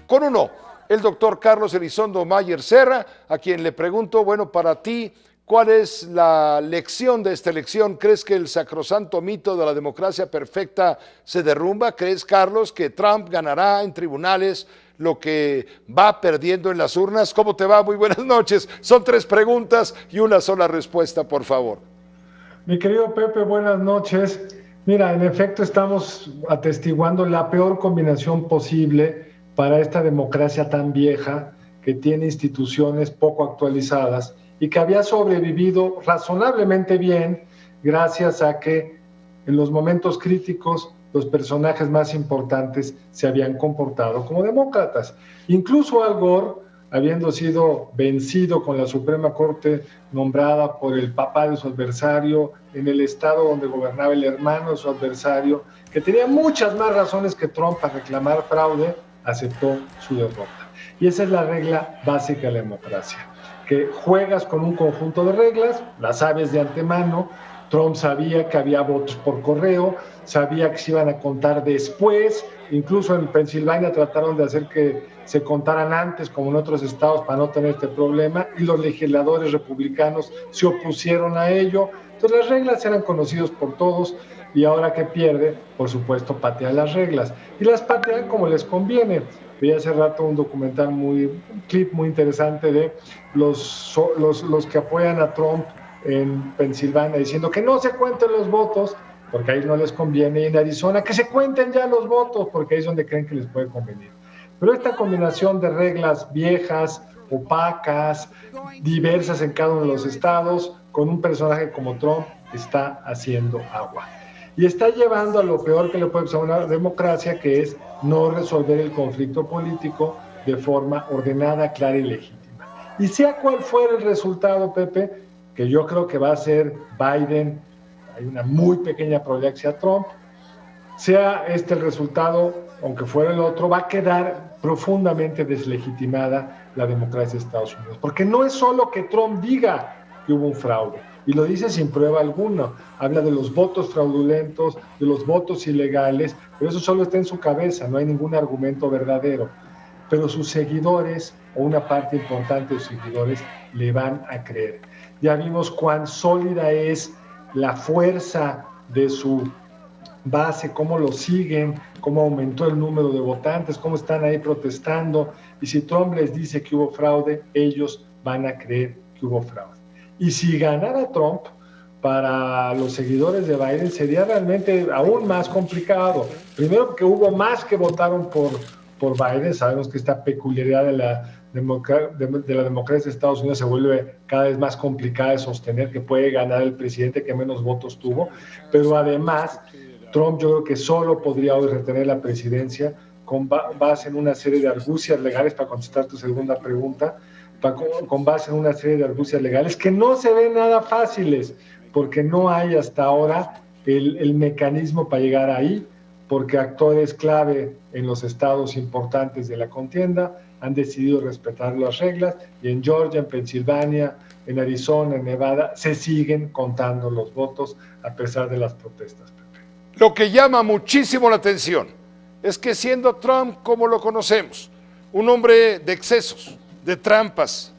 Con uno, el doctor Carlos Elizondo Mayer Serra, a quien le pregunto, bueno, para ti, ¿cuál es la lección de esta elección? ¿Crees que el sacrosanto mito de la democracia perfecta se derrumba? ¿Crees, Carlos, que Trump ganará en tribunales lo que va perdiendo en las urnas? ¿Cómo te va? Muy buenas noches. Son 3 preguntas y una sola respuesta, por favor. Mi querido Pepe, buenas noches. Mira, en efecto estamos atestiguando la peor combinación posible para esta democracia tan vieja que tiene instituciones poco actualizadas y que había sobrevivido razonablemente bien gracias a que en los momentos críticos los personajes más importantes se habían comportado como demócratas. Incluso Al Gore, habiendo sido vencido con la Suprema Corte nombrada por el papá de su adversario, en el estado donde gobernaba el hermano de su adversario, que tenía muchas más razones que Trump para reclamar fraude, aceptó su derrota. Y esa es la regla básica de la democracia, que juegas con un conjunto de reglas, las sabes de antemano. Trump sabía que había votos por correo, sabía que se iban a contar después, incluso en Pensilvania trataron de hacer que se contaran antes, como en otros estados, para no tener este problema, y los legisladores republicanos se opusieron a ello. Entonces las reglas eran conocidas por todos, y ahora que pierde, por supuesto, patea las reglas. Y las patean como les conviene. Vi hace rato un documental, un clip muy interesante de los que apoyan a Trump en Pensilvania, diciendo que no se cuenten los votos, porque ahí no les conviene, y en Arizona que se cuenten ya los votos, porque ahí es donde creen que les puede convenir. Pero esta combinación de reglas viejas, opacas, diversas en cada uno de los estados, con un personaje como Trump, está haciendo agua. Y está llevando a lo peor que le puede pasar a una democracia, que es no resolver el conflicto político de forma ordenada, clara y legítima. Y sea cual fuera el resultado, Pepe, que yo creo que va a ser Biden, hay una muy pequeña probabilidad que sea Trump, sea este el resultado, aunque fuera el otro, va a quedar profundamente deslegitimada la democracia de Estados Unidos. Porque no es solo que Trump diga que hubo un fraude, y lo dice sin prueba alguna. Habla de los votos fraudulentos, de los votos ilegales, pero eso solo está en su cabeza, no hay ningún argumento verdadero. Pero sus seguidores, o una parte importante de sus seguidores, le van a creer. Ya vimos cuán sólida es la fuerza de su base, cómo lo siguen, cómo aumentó el número de votantes, cómo están ahí protestando, y si Trump les dice que hubo fraude, ellos van a creer que hubo fraude. Y si ganara Trump, para los seguidores de Biden sería realmente aún más complicado. Primero, porque hubo más que votaron por Biden. Sabemos que esta peculiaridad de la democracia de Estados Unidos se vuelve cada vez más complicada de sostener, que puede ganar el presidente que menos votos tuvo, pero además Trump yo creo que solo podría hoy retener la presidencia con base en una serie de argucias legales, para contestar tu segunda pregunta, con base en una serie de argucias legales que no se ven nada fáciles, porque no hay hasta ahora el mecanismo para llegar ahí, porque actores clave en los estados importantes de la contienda han decidido respetar las reglas, y en Georgia, en Pensilvania, en Arizona, en Nevada, se siguen contando los votos a pesar de las protestas. Lo que llama muchísimo la atención es que, siendo Trump como lo conocemos, un hombre de excesos, de trampas,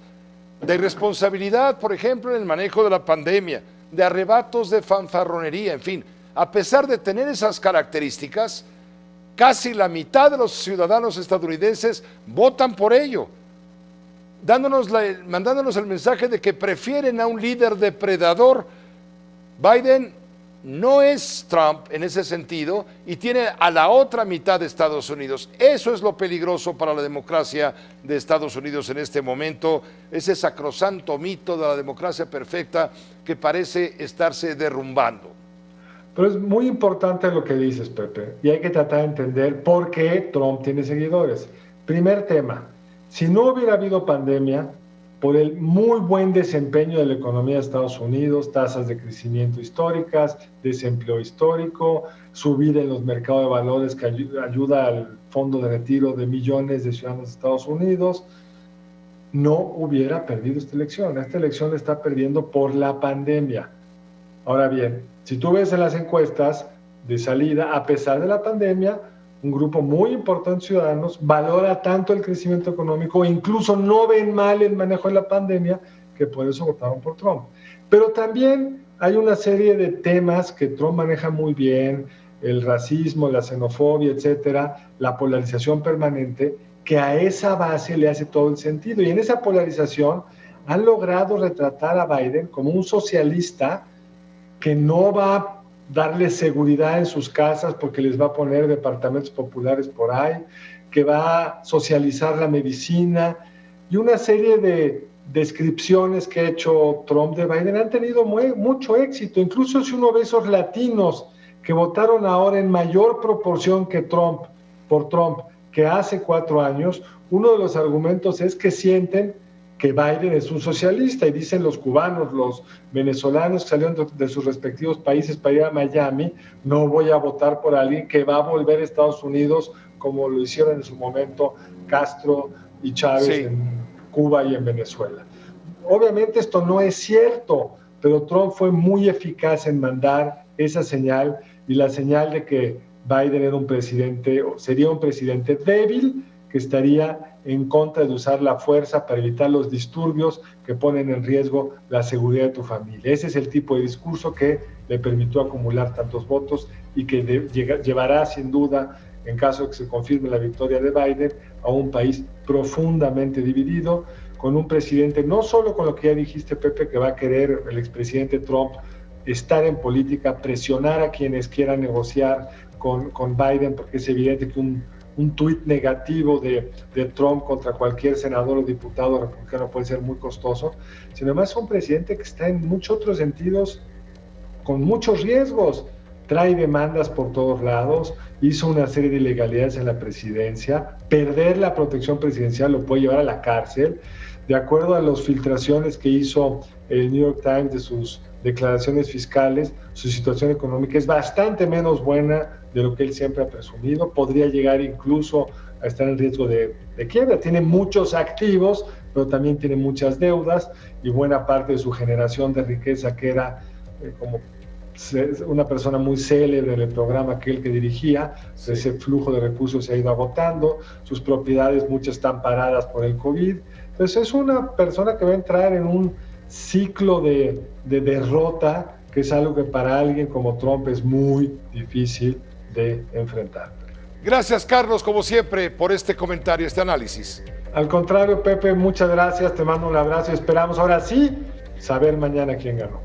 de irresponsabilidad, por ejemplo, en el manejo de la pandemia, de arrebatos de fanfarronería, en fin, a pesar de tener esas características, casi la mitad de los ciudadanos estadounidenses votan por ello, mandándonos el mensaje de que prefieren a un líder depredador. Biden no es Trump en ese sentido y tiene a la otra mitad de Estados Unidos. Eso es lo peligroso para la democracia de Estados Unidos en este momento, ese sacrosanto mito de la democracia perfecta que parece estarse derrumbando. Pero es muy importante lo que dices, Pepe, y hay que tratar de entender por qué Trump tiene seguidores. Primer tema, si no hubiera habido pandemia, por el muy buen desempeño de la economía de Estados Unidos, tasas de crecimiento históricas, desempleo histórico, subida en los mercados de valores que ayuda al fondo de retiro de millones de ciudadanos de Estados Unidos, no hubiera perdido esta elección. Esta elección la está perdiendo por la pandemia. Ahora bien, si tú ves en las encuestas de salida, a pesar de la pandemia, un grupo muy importante de ciudadanos, valora tanto el crecimiento económico e incluso no ven mal el manejo de la pandemia, que por eso votaron por Trump. Pero también hay una serie de temas que Trump maneja muy bien, el racismo, la xenofobia, etcétera, la polarización permanente, que a esa base le hace todo el sentido. Y en esa polarización han logrado retratar a Biden como un socialista que no va a darle seguridad en sus casas porque les va a poner departamentos populares por ahí, que va a socializar la medicina, y una serie de descripciones que ha hecho Trump de Biden han tenido mucho éxito. Incluso si uno ve esos latinos que votaron ahora en mayor proporción que por Trump que hace 4 años, uno de los argumentos es que sienten que Biden es un socialista, y dicen los cubanos, los venezolanos que salieron de sus respectivos países para ir a Miami, no voy a votar por alguien que va a volver a Estados Unidos como lo hicieron en su momento Castro y Chávez, sí, en Cuba y en Venezuela. Obviamente esto no es cierto, pero Trump fue muy eficaz en mandar esa señal, y la señal de que Biden era un presidente, o sería un presidente débil, que estaría en contra de usar la fuerza para evitar los disturbios que ponen en riesgo la seguridad de tu familia. Ese es el tipo de discurso que le permitió acumular tantos votos y que llevará sin duda, en caso de que se confirme la victoria de Biden, a un país profundamente dividido, con un presidente, no solo con lo que ya dijiste, Pepe, que va a querer el expresidente Trump estar en política, presionar a quienes quieran negociar con Biden, porque es evidente que un tuit negativo de Trump contra cualquier senador o diputado republicano puede ser muy costoso, sino además es un presidente que está en muchos otros sentidos con muchos riesgos. Trae demandas por todos lados, hizo una serie de ilegalidades en la presidencia, perder la protección presidencial lo puede llevar a la cárcel. De acuerdo a las filtraciones que hizo el New York Times de sus declaraciones fiscales, su situación económica es bastante menos buena de lo que él siempre ha presumido, podría llegar incluso a estar en riesgo de quiebra. Tiene muchos activos, pero también tiene muchas deudas, y buena parte de su generación de riqueza, que era como una persona muy célebre en el programa aquel que dirigía, sí, ese flujo de recursos se ha ido agotando, sus propiedades muchas están paradas por el COVID. Entonces es una persona que va a entrar en un ciclo de derrota, que es algo que para alguien como Trump es muy difícil de enfrentar. Gracias, Carlos, como siempre, por este comentario, este análisis. Al contrario, Pepe, muchas gracias, te mando un abrazo y esperamos ahora sí saber mañana quién ganó.